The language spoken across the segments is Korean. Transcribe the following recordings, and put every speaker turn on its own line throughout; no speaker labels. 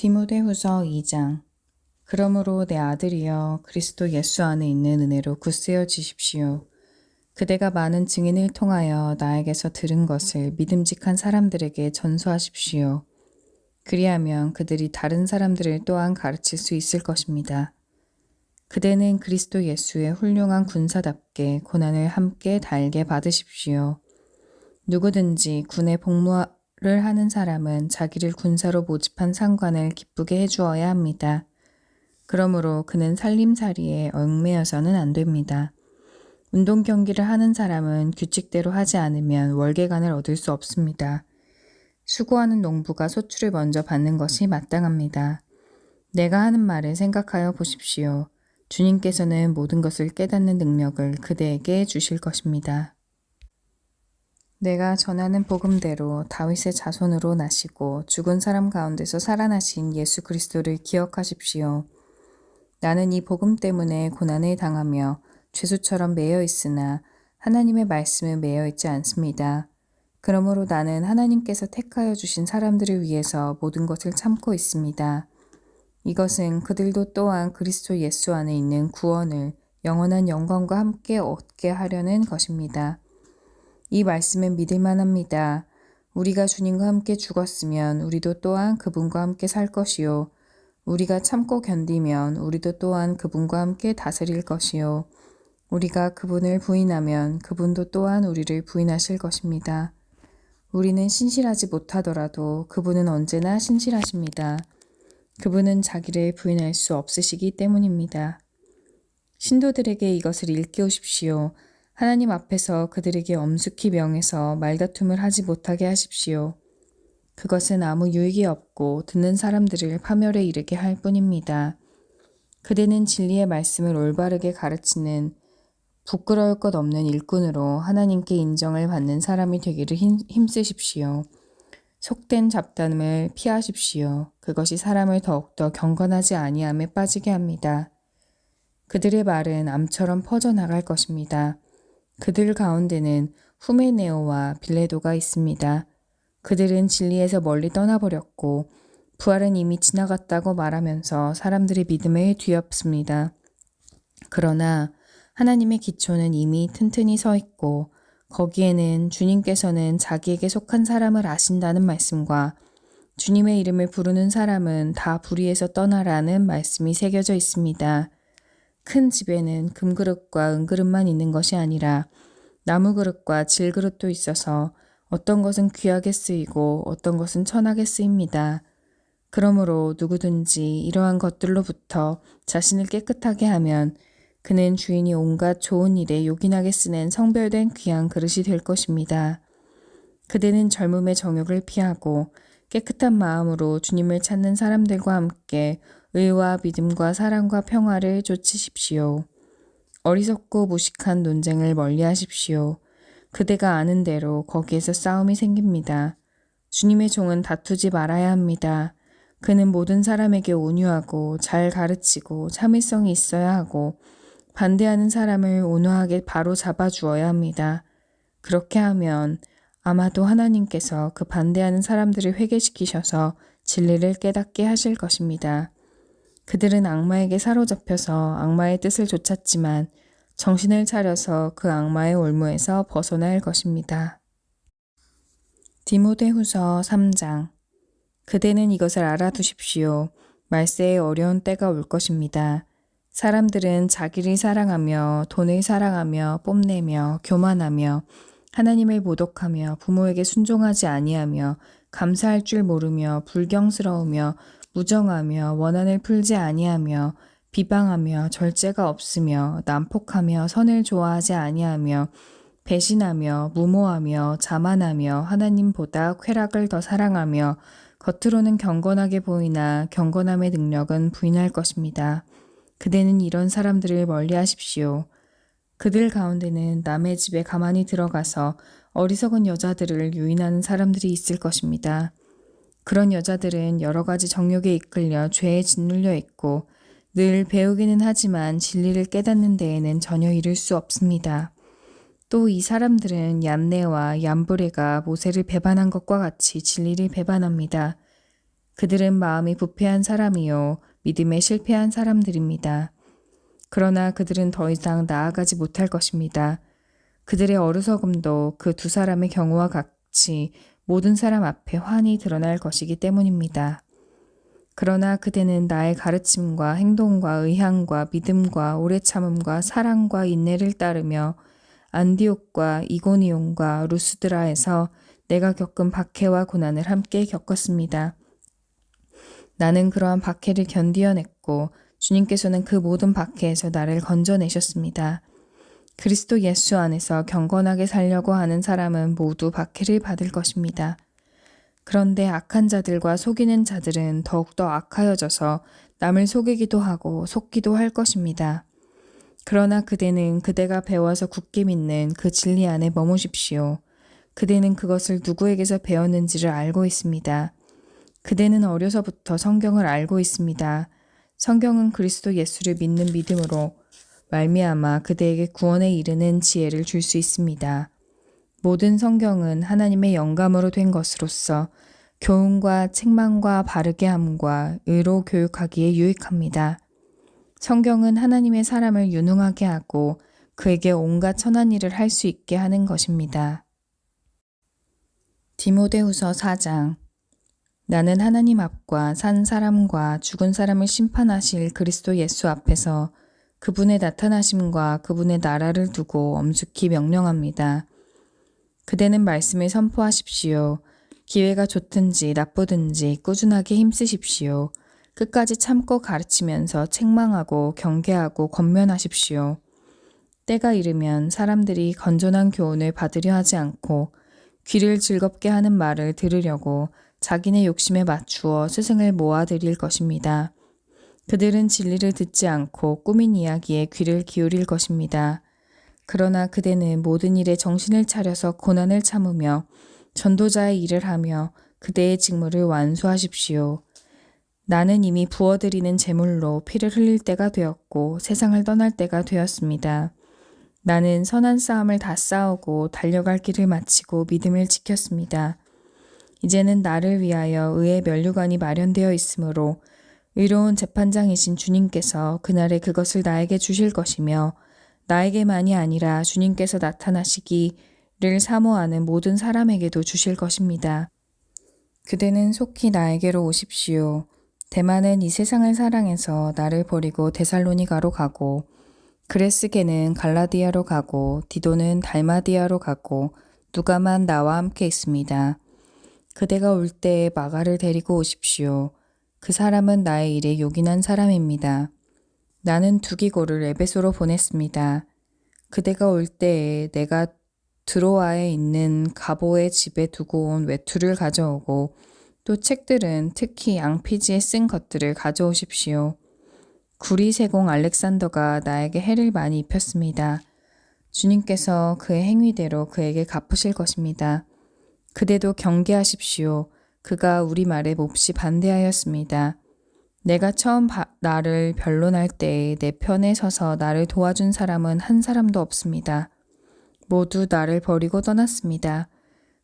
디모데후서 2장. 그러므로 내 아들이여 그리스도 예수 안에 있는 은혜로 굳세어지십시오. 그대가 많은 증인을 통하여 나에게서 들은 것을 믿음직한 사람들에게 전수하십시오. 그리하면 그들이 다른 사람들을 또한 가르칠 수 있을 것입니다. 그대는 그리스도 예수의 훌륭한 군사답게 고난을 함께 달게 받으십시오. 누구든지 군에 복무를 하는 사람은 자기를 군사로 모집한 상관을 기쁘게 해주어야 합니다. 그러므로 그는 살림살이에 얽매여서는 안 됩니다. 운동 경기를 하는 사람은 규칙대로 하지 않으면 월계관을 얻을 수 없습니다. 수고하는 농부가 소출을 먼저 받는 것이 마땅합니다. 내가 하는 말을 생각하여 보십시오. 주님께서는 모든 것을 깨닫는 능력을 그대에게 주실 것입니다. 내가 전하는 복음대로 다윗의 자손으로 나시고 죽은 사람 가운데서 살아나신 예수 그리스도를 기억하십시오. 나는 이 복음 때문에 고난을 당하며 죄수처럼 매여 있으나 하나님의 말씀은 매여 있지 않습니다. 그러므로 나는 하나님께서 택하여 주신 사람들을 위해서 모든 것을 참고 있습니다. 이것은 그들도 또한 그리스도 예수 안에 있는 구원을 영원한 영광과 함께 얻게 하려는 것입니다. 이 말씀은 믿을만 합니다. 우리가 주님과 함께 죽었으면 우리도 또한 그분과 함께 살 것이요. 우리가 참고 견디면 우리도 또한 그분과 함께 다스릴 것이요. 우리가 그분을 부인하면 그분도 또한 우리를 부인하실 것입니다. 우리는 신실하지 못하더라도 그분은 언제나 신실하십니다. 그분은 자기를 부인할 수 없으시기 때문입니다. 신도들에게 이것을 일깨우십시오. 하나님 앞에서 그들에게 엄숙히 명해서 말다툼을 하지 못하게 하십시오. 그것은 아무 유익이 없고 듣는 사람들을 파멸에 이르게 할 뿐입니다. 그대는 진리의 말씀을 올바르게 가르치는 부끄러울 것 없는 일꾼으로 하나님께 인정을 받는 사람이 되기를 힘쓰십시오. 속된 잡담을 피하십시오. 그것이 사람을 더욱더 경건하지 아니함에 빠지게 합니다. 그들의 말은 암처럼 퍼져나갈 것입니다. 그들 가운데는 후메네오와 빌레도가 있습니다. 그들은 진리에서 멀리 떠나버렸고 부활은 이미 지나갔다고 말하면서 사람들의 믿음을 뒤엎습니다. 그러나 하나님의 기초는 이미 튼튼히 서 있고 거기에는 주님께서는 자기에게 속한 사람을 아신다는 말씀과 주님의 이름을 부르는 사람은 다 불의에서 떠나라는 말씀이 새겨져 있습니다. 큰 집에는 금그릇과 은그릇만 있는 것이 아니라 나무그릇과 질그릇도 있어서 어떤 것은 귀하게 쓰이고 어떤 것은 천하게 쓰입니다. 그러므로 누구든지 이러한 것들로부터 자신을 깨끗하게 하면 그는 주인이 온갖 좋은 일에 요긴하게 쓰는 성별된 귀한 그릇이 될 것입니다. 그대는 젊음의 정욕을 피하고 깨끗한 마음으로 주님을 찾는 사람들과 함께 의와 믿음과 사랑과 평화를 좇으십시오. 어리석고 무식한 논쟁을 멀리하십시오. 그대가 아는 대로 거기에서 싸움이 생깁니다. 주님의 종은 다투지 말아야 합니다. 그는 모든 사람에게 온유하고 잘 가르치고 참을성이 있어야 하고 반대하는 사람을 온화하게 바로 잡아주어야 합니다. 그렇게 하면 아마도 하나님께서 그 반대하는 사람들을 회개시키셔서 진리를 깨닫게 하실 것입니다. 그들은 악마에게 사로잡혀서 악마의 뜻을 좇았지만 정신을 차려서 그 악마의 올무에서 벗어날 것입니다. 디모데후서 3장. 그대는 이것을 알아두십시오. 말세에 어려운 때가 올 것입니다. 사람들은 자기를 사랑하며 돈을 사랑하며 뽐내며 교만하며 하나님을 모독하며 부모에게 순종하지 아니하며 감사할 줄 모르며 불경스러우며 무정하며 원한을 풀지 아니하며 비방하며 절제가 없으며 난폭하며 선을 좋아하지 아니하며 배신하며 무모하며 자만하며 하나님보다 쾌락을 더 사랑하며 겉으로는 경건하게 보이나 경건함의 능력은 부인할 것입니다. 그대는 이런 사람들을 멀리하십시오. 그들 가운데는 남의 집에 가만히 들어가서 어리석은 여자들을 유인하는 사람들이 있을 것입니다. 그런 여자들은 여러 가지 정욕에 이끌려 죄에 짓눌려 있고 늘 배우기는 하지만 진리를 깨닫는 데에는 전혀 이를 수 없습니다. 또 이 사람들은 얀네와 얀브레가 모세를 배반한 것과 같이 진리를 배반합니다. 그들은 마음이 부패한 사람이요 믿음에 실패한 사람들입니다. 그러나 그들은 더 이상 나아가지 못할 것입니다. 그들의 어리석음도 그 두 사람의 경우와 같이 모든 사람 앞에 환히 드러날 것이기 때문입니다. 그러나 그대는 나의 가르침과 행동과 의향과 믿음과 오래 참음과 사랑과 인내를 따르며 안디옥과 이고니온과 루스드라에서 내가 겪은 박해와 고난을 함께 겪었습니다. 나는 그러한 박해를 견디어냈고 주님께서는 그 모든 박해에서 나를 건져내셨습니다. 그리스도 예수 안에서 경건하게 살려고 하는 사람은 모두 박해를 받을 것입니다. 그런데 악한 자들과 속이는 자들은 더욱더 악하여져서 남을 속이기도 하고 속기도 할 것입니다. 그러나 그대는 그대가 배워서 굳게 믿는 그 진리 안에 머무십시오. 그대는 그것을 누구에게서 배웠는지를 알고 있습니다. 그대는 어려서부터 성경을 알고 있습니다. 성경은 그리스도 예수를 믿는 믿음으로 말미암아 그대에게 구원에 이르는 지혜를 줄 수 있습니다. 모든 성경은 하나님의 영감으로 된 것으로서 교훈과 책망과 바르게 함과 의로 교육하기에 유익합니다. 성경은 하나님의 사람을 유능하게 하고 그에게 온갖 선한 일을 할 수 있게 하는 것입니다. 디모데후서 4장. 나는 하나님 앞과 산 사람과 죽은 사람을 심판하실 그리스도 예수 앞에서 그분의 나타나심과 그분의 나라를 두고 엄숙히 명령합니다. 그대는 말씀을 선포하십시오. 기회가 좋든지 나쁘든지 꾸준하게 힘쓰십시오. 끝까지 참고 가르치면서 책망하고 경계하고 권면하십시오. 때가 이르면 사람들이 건전한 교훈을 받으려 하지 않고 귀를 즐겁게 하는 말을 들으려고 자기네 욕심에 맞추어 스승을 모아들일 것입니다. 그들은 진리를 듣지 않고 꾸민 이야기에 귀를 기울일 것입니다. 그러나 그대는 모든 일에 정신을 차려서 고난을 참으며 전도자의 일을 하며 그대의 직무를 완수하십시오. 나는 이미 부어드리는 제물로 피를 흘릴 때가 되었고 세상을 떠날 때가 되었습니다. 나는 선한 싸움을 다 싸우고 달려갈 길을 마치고 믿음을 지켰습니다. 이제는 나를 위하여 의의 면류관이 마련되어 있으므로 의로운 재판장이신 주님께서 그날에 그것을 나에게 주실 것이며 나에게만이 아니라 주님께서 나타나시기를 사모하는 모든 사람에게도 주실 것입니다. 그대는 속히 나에게로 오십시오. 대만은 이 세상을 사랑해서 나를 버리고 데살로니가로 가고 그레스게는 갈라디아로 가고 디도는 달마디아로 가고 누가만 나와 함께 있습니다. 그대가 올 때에 마가를 데리고 오십시오. 그 사람은 나의 일에 요긴한 사람입니다. 나는 두기고를 에베소로 보냈습니다. 그대가 올 때에 내가 드로아에 있는 가보의 집에 두고 온 외투를 가져오고 또 책들은 특히 앙피지에 쓴 것들을 가져오십시오. 구리세공 알렉산더가 나에게 해를 많이 입혔습니다. 주님께서 그의 행위대로 그에게 갚으실 것입니다. 그대도 경계하십시오. 그가 우리 말에 몹시 반대하였습니다. 내가 처음 나를 변론할 때에 내 편에 서서 나를 도와준 사람은 한 사람도 없습니다. 모두 나를 버리고 떠났습니다.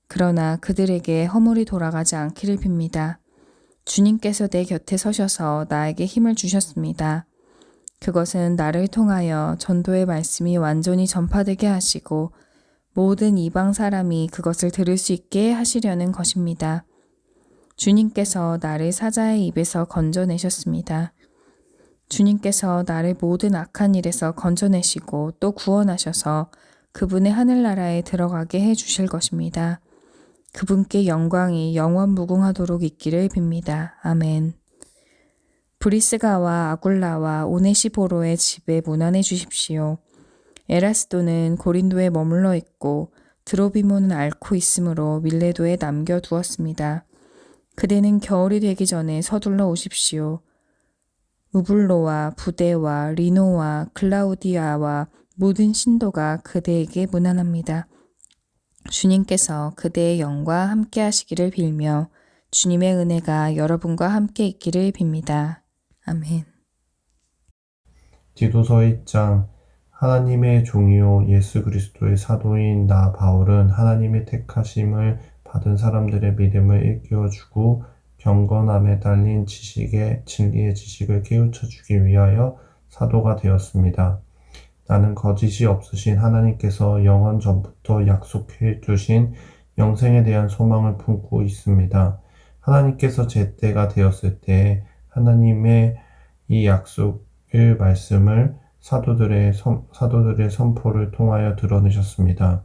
그러나 그들에게 허물이 돌아가지 않기를 빕니다. 주님께서 내 곁에 서셔서 나에게 힘을 주셨습니다. 그것은 나를 통하여 전도의 말씀이 완전히 전파되게 하시고 모든 이방 사람이 그것을 들을 수 있게 하시려는 것입니다. 주님께서 나를 사자의 입에서 건져내셨습니다. 주님께서 나를 모든 악한 일에서 건져내시고 또 구원하셔서 그분의 하늘나라에 들어가게 해 주실 것입니다. 그분께 영광이 영원 무궁하도록 있기를 빕니다. 아멘. 브리스가와 아굴라와 오네시보로의 집에 문안해 주십시오. 에라스도는 고린도에 머물러 있고 드로비모는 앓고 있으므로 밀레도에 남겨두었습니다. 그대는 겨울이 되기 전에 서둘러 오십시오. 우블로와 부데와 리노와 클라우디아와 모든 신도가 그대에게 문안합니다. 주님께서 그대의 영과 함께 하시기를 빌며 주님의 은혜가 여러분과 함께 있기를 빕니다. 아멘.
디도서 1장. 하나님의 종이요 예수 그리스도의 사도인 나 바울은 하나님의 택하심을 받은 사람들의 믿음을 일깨워주고 경건함에 달린 진리의 지식을 깨우쳐 주기 위하여 사도가 되었습니다. 나는 거짓이 없으신 하나님께서 영원 전부터 약속해 주신 영생에 대한 소망을 품고 있습니다. 하나님께서 제때가 되었을 때 하나님의 이 약속의 말씀을 사도들의 선포를 통하여 드러내셨습니다.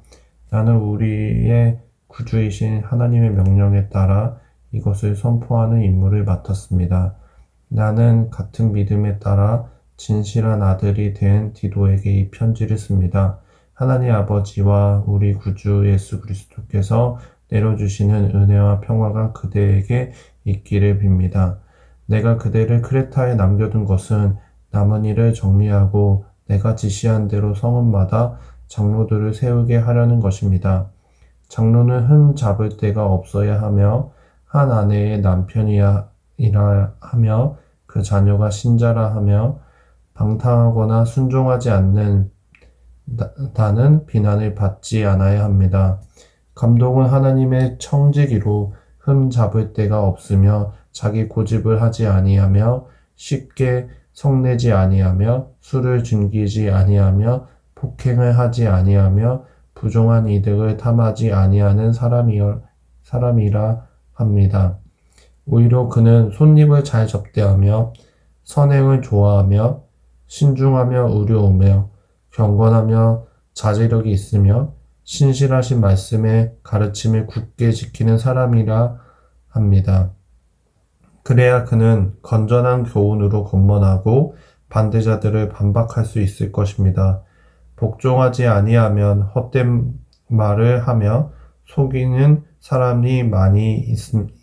나는 우리의 구주이신 하나님의 명령에 따라 이것을 선포하는 임무를 맡았습니다. 나는 같은 믿음에 따라 진실한 아들이 된 디도에게 이 편지를 씁니다. 하나님 아버지와 우리 구주 예수 그리스도께서 내려주시는 은혜와 평화가 그대에게 있기를 빕니다. 내가 그대를 크레타에 남겨둔 것은 남은 일을 정리하고 내가 지시한 대로 성읍마다 장로들을 세우게 하려는 것입니다. 장로는 흠 잡을 데가 없어야 하며 한 아내의 남편이라 하며 그 자녀가 신자라 하며 방탕하거나 순종하지 않는 다는 비난을 받지 않아야 합니다. 감독은 하나님의 청지기로 흠 잡을 데가 없으며 자기 고집을 하지 아니하며 쉽게 성내지 아니하며 술을 즐기지 아니하며 폭행을 하지 아니하며 부정한 이득을 탐하지 아니하는 사람이라 합니다. 오히려 그는 손님을 잘 접대하며 선행을 좋아하며 신중하며 의로우며 경건하며 자제력이 있으며 신실하신 말씀의 가르침을 굳게 지키는 사람이라 합니다. 그래야 그는 건전한 교훈으로 권면하고 반대자들을 반박할 수 있을 것입니다. 복종하지 아니하면 헛된 말을 하며 속이는 사람이 많이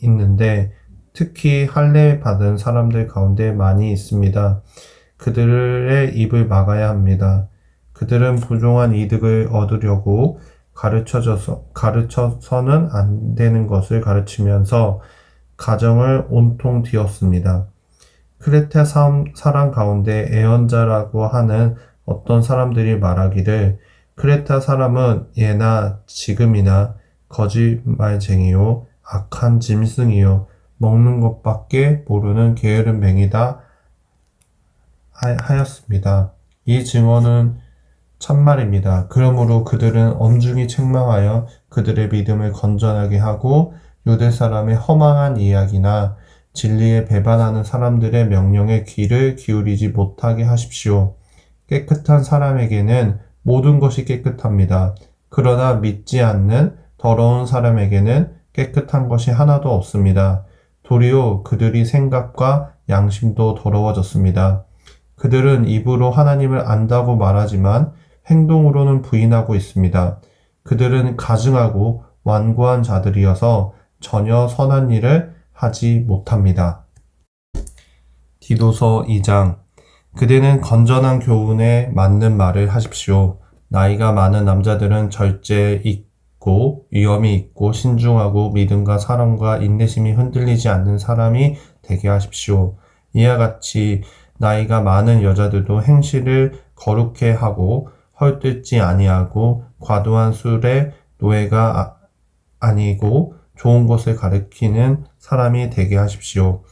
있는데 특히 할례 받은 사람들 가운데 많이 있습니다. 그들의 입을 막아야 합니다. 그들은 부정한 이득을 얻으려고 가르쳐서는 안 되는 것을 가르치면서 가정을 온통 뒤엎습니다. 크레타 사람 가운데 애언자라고 하는 어떤 사람들이 말하기를 크레타 사람은 예나 지금이나 거짓말쟁이요 악한 짐승이요 먹는 것밖에 모르는 게으른 맹이다 하였습니다. 이 증언은 참말입니다. 그러므로 그들은 엄중히 책망하여 그들의 믿음을 건전하게 하고 유대 사람의 허망한 이야기나 진리에 배반하는 사람들의 명령에 귀를 기울이지 못하게 하십시오. 깨끗한 사람에게는 모든 것이 깨끗합니다. 그러나 믿지 않는 더러운 사람에게는 깨끗한 것이 하나도 없습니다. 도리어 그들이 생각과 양심도 더러워졌습니다. 그들은 입으로 하나님을 안다고 말하지만 행동으로는 부인하고 있습니다. 그들은 가증하고 완고한 자들이어서 전혀 선한 일을 하지 못합니다. 디도서 2장. 그대는 건전한 교훈에 맞는 말을 하십시오. 나이가 많은 남자들은 절제 있고 위엄이 있고 신중하고 믿음과 사랑과 인내심이 흔들리지 않는 사람이 되게 하십시오. 이와 같이 나이가 많은 여자들도 행실을 거룩해 하고 헐뜯지 아니하고 과도한 술에 노예가 아니고 좋은 것을 가르치는 사람이 되게 하십시오.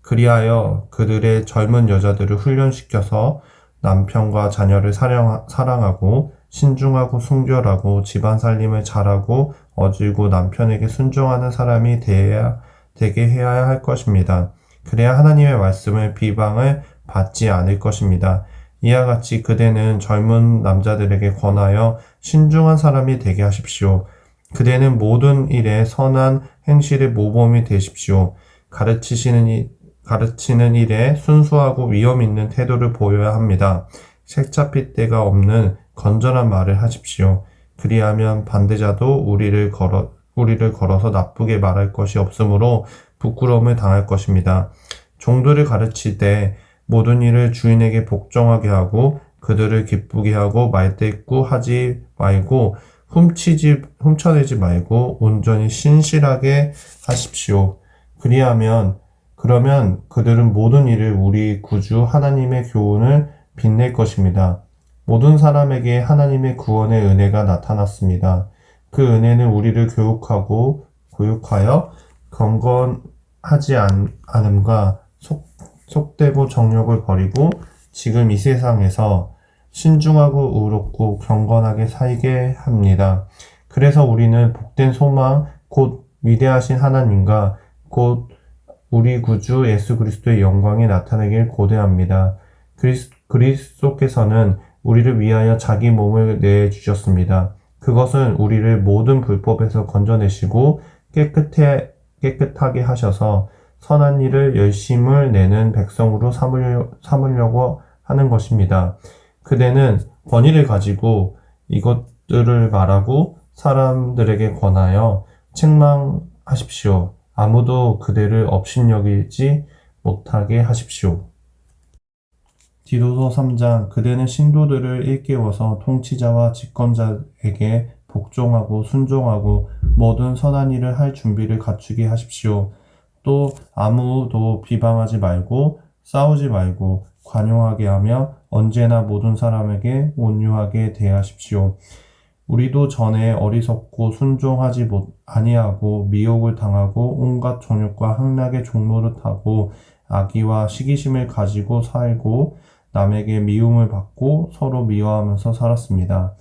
그리하여 그들의 젊은 여자들을 훈련시켜서 남편과 자녀를 사랑하고 신중하고 순결하고 집안 살림을 잘하고 어질고 남편에게 순종하는 사람이 되게 해야 할 것입니다. 그래야 하나님의 말씀을 비방을 받지 않을 것입니다. 이와 같이 그대는 젊은 남자들에게 권하여 신중한 사람이 되게 하십시오. 그대는 모든 일에 선한 행실의 모범이 되십시오. 가르치는 일에 순수하고 위엄 있는 태도를 보여야 합니다. 색 잡힐 데가 없는 건전한 말을 하십시오. 그리하면 반대자도 우리를 걸어서 나쁘게 말할 것이 없으므로 부끄러움을 당할 것입니다. 종들을 가르칠 때 모든 일을 주인에게 복종하게 하고 그들을 기쁘게 하고 말대꾸하지 말고 훔쳐내지 말고 온전히 신실하게 하십시오. 그러면 그들은 모든 일을 우리 구주 하나님의 교훈을 빛낼 것입니다. 모든 사람에게 하나님의 구원의 은혜가 나타났습니다. 그 은혜는 우리를 교육하여 하지 않음과 속되고 정욕을 버리고 지금 이 세상에서 신중하고 의롭고 경건하게 살게 합니다. 그래서 우리는 복된 소망, 곧 위대하신 하나님과 곧 우리 구주 예수 그리스도의 영광이 나타나길 고대합니다. 그리스도께서는 우리를 위하여 자기 몸을 내주셨습니다. 그것은 우리를 모든 불법에서 건져내시고 깨끗하게 하셔서 선한 일을 열심을 내는 백성으로 삼으려고 하는 것입니다. 그대는 권위를 가지고 이것들을 말하고 사람들에게 권하여 책망하십시오. 아무도 그대를 업신여기지 못하게 하십시오. 디도서 3장 그대는 신도들을 일깨워서 통치자와 집권자에게 복종하고 순종하고 모든 선한 일을 할 준비를 갖추게 하십시오. 또 아무도 비방하지 말고 싸우지 말고 관용하게 하며 언제나 모든 사람에게 온유하게 대하십시오. 우리도 전에 어리석고 순종하지 아니하고 미혹을 당하고 온갖 정욕과 향락의 종노릇하고 악의와 시기심을 가지고 살고 남에게 미움을 받고 서로 미워하면서 살았습니다.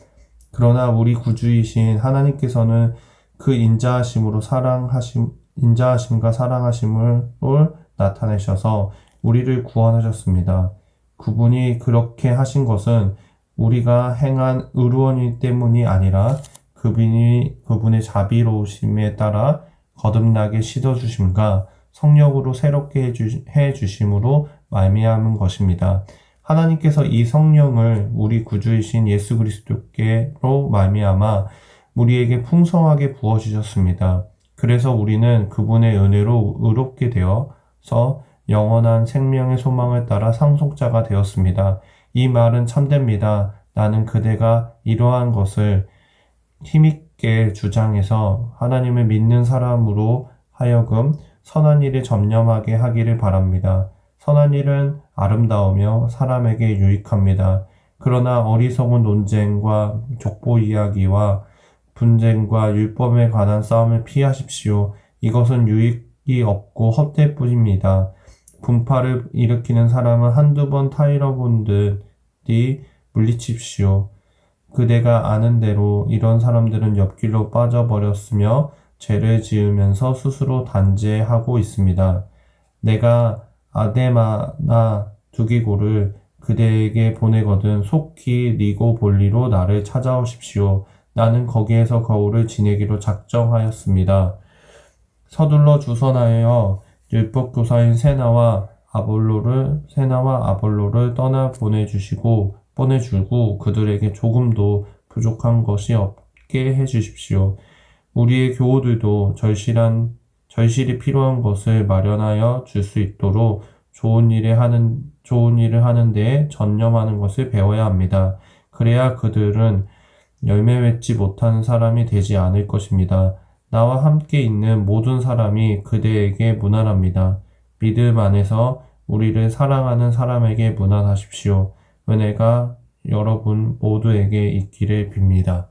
그러나 우리 구주이신 하나님께서는 그 인자하심과 사랑하심을 나타내셔서 우리를 구원하셨습니다. 그분이 그렇게 하신 것은 우리가 행한 의로운 때문이 아니라 그분의 자비로우심에 따라 거듭나게 씻어주심과 성령으로 새롭게 해주심으로 말미암은 것입니다. 하나님께서 이 성령을 우리 구주이신 예수 그리스도께로 말미암아 우리에게 풍성하게 부어주셨습니다. 그래서 우리는 그분의 은혜로 의롭게 되어서 영원한 생명의 소망을 따라 상속자가 되었습니다. 이 말은 참됩니다. 나는 그대가 이러한 것을 힘있게 주장해서 하나님을 믿는 사람으로 하여금 선한 일에 전념하게 하기를 바랍니다. 선한 일은 아름다우며 사람에게 유익합니다. 그러나 어리석은 논쟁과 족보 이야기와 분쟁과 율법에 관한 싸움을 피하십시오. 이것은 유익이 없고 헛될 뿐입니다. 분파를 일으키는 사람은 한두 번 타일러본 듯이 물리칩시오. 그대가 아는 대로 이런 사람들은 옆길로 빠져버렸으며 죄를 지으면서 스스로 단죄하고 있습니다. 내가 아데마나 두기고를 그대에게 보내거든 속히 니고볼리로 나를 찾아오십시오. 나는 거기에서 거울을 지내기로 작정하였습니다. 서둘러 주선하여 율법교사인 세나와 아볼로를 떠나 보내주고 그들에게 조금도 부족한 것이 없게 해주십시오. 우리의 교우들도 절실히 필요한 것을 마련하여 줄 수 있도록 좋은 일을 하는 데에 전념하는 것을 배워야 합니다. 그래야 그들은 열매 맺지 못하는 사람이 되지 않을 것입니다. 나와 함께 있는 모든 사람이 그대에게 무난합니다. 믿음 안에서 우리를 사랑하는 사람에게 무난하십시오. 은혜가 여러분 모두에게 있기를 빕니다.